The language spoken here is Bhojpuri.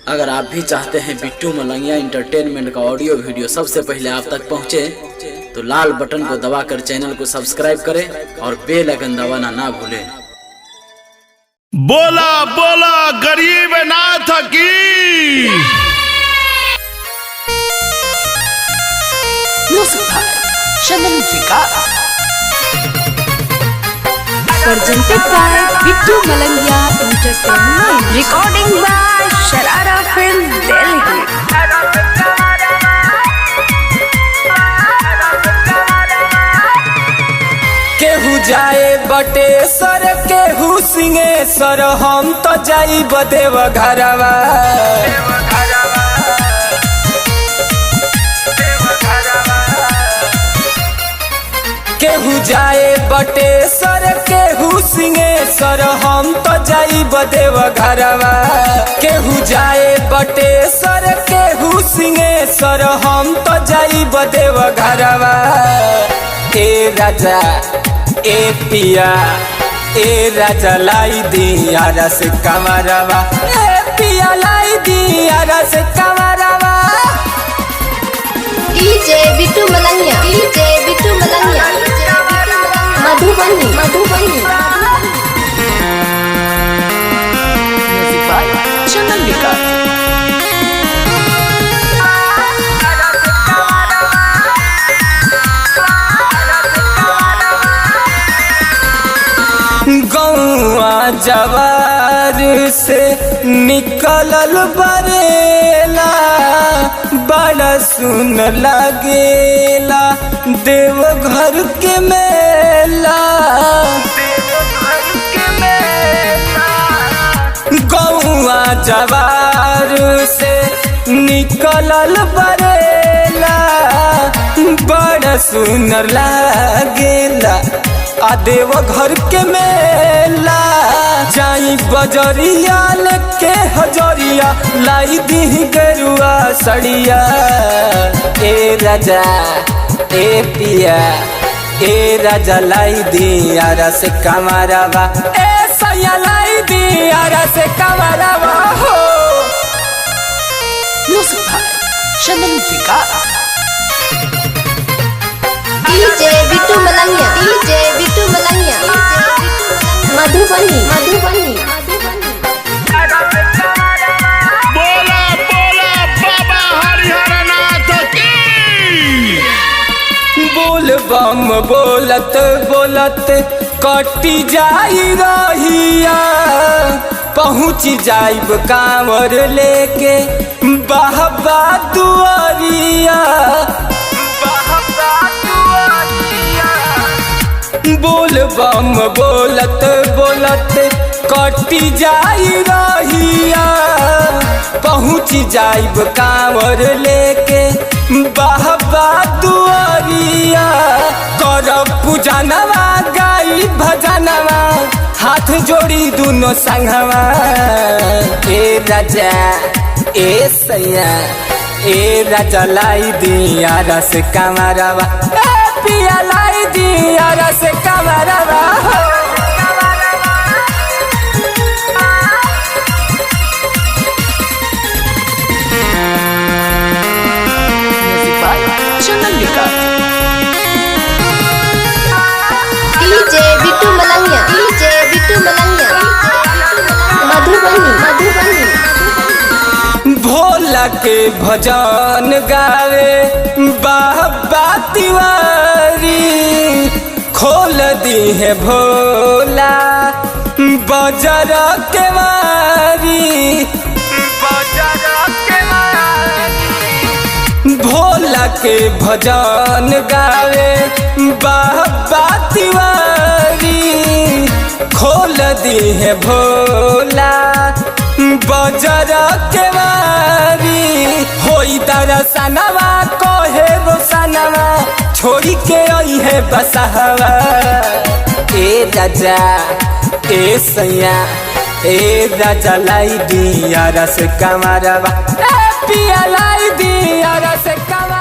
अगर आप भी चाहते हैं बिट्टू मलंगिया इंटरटेनमेंट का ऑडियो वीडियो सबसे पहले आप तक पहुंचे, तो लाल बटन को दबाकर चैनल को सब्सक्राइब करें और बेल आइकन दबाना ना भूलें। बोला बोला गरीब नाथ की। Presented by Bittu Malangia Entertainment. Recording by Sharara Film Delhi. केहू जाए बटेसर केहू सिंहेश्वर, हम तो जाई बदेव घरवा। केहू जाए बटेसर केहू सिंहेश्वर, हम तो जाई बदेव घरवा। केहू जाए बटेसर केहू सिंहेश्वर, हम तो जाई बदेव घरवा। ए राजा ए पिया ए राजा लाई दिया रस कमरवा। ए पिया लाई दिया रस कमरवा। DJ Bittu Malangia, DJ Bittu Malangia, Madhubani, Madhubani. Music by Chandan Vikas. गौआ जवार से निकलल बरेला, बड़ा सुन लगेला देवघर के मेला। गौआ जवार से निकलल बरेला, बड़ा सुनर लागेला आ देवघर के मेला। जाई बजरिया लेके हजरिया, लाई दी गेरुआ सड़िया। ए राजा ए पिया ए राजा लाई दिया रस कमरवा। ए सैया लाई दिया रस कमरवा हो। Music by Chandan Vikas. DJ Bittu Malangia, DJ Bittu Malangia, Madhubani, Madhubani. बोला बोला बाबा हरिहर नाथ की। बोल बम बोलत बोलत कटी जाई रहिया, पहुँच जाइब कांवर लेके बाबा दुआरिया। बोल बम बोलत बोलत कटी जाई रहिया, पहुँच जाइब कांवर लेके बाबा दुआरिया। करब पूजनवा गाई भजनवा, हाथ जोड़ी दुनो संगवा। ए राजा ए सैया ए राजा लाई दिया रस कमरवा। ए पिया लाई दिया रस कमरवा। Music by Chandan Vikas. DJ Bittu Malangia, DJ Bittu Malangia, Madhubani, Madhubani. Bhola के भजन गावे बाबा तिवारी, खोल दी है भोला बजर के मारी। भोला के भजन गावे बाबा तिवारी, खोल दी है भोला बजर के मारी। होई दरसनवा कहे रोसनवा, छोड़ी के आई है बसहवा। ए राजा ए सैया ए राजा लाई दिया रस कमरवा। ए पिया लाई दिया रस कमरवा।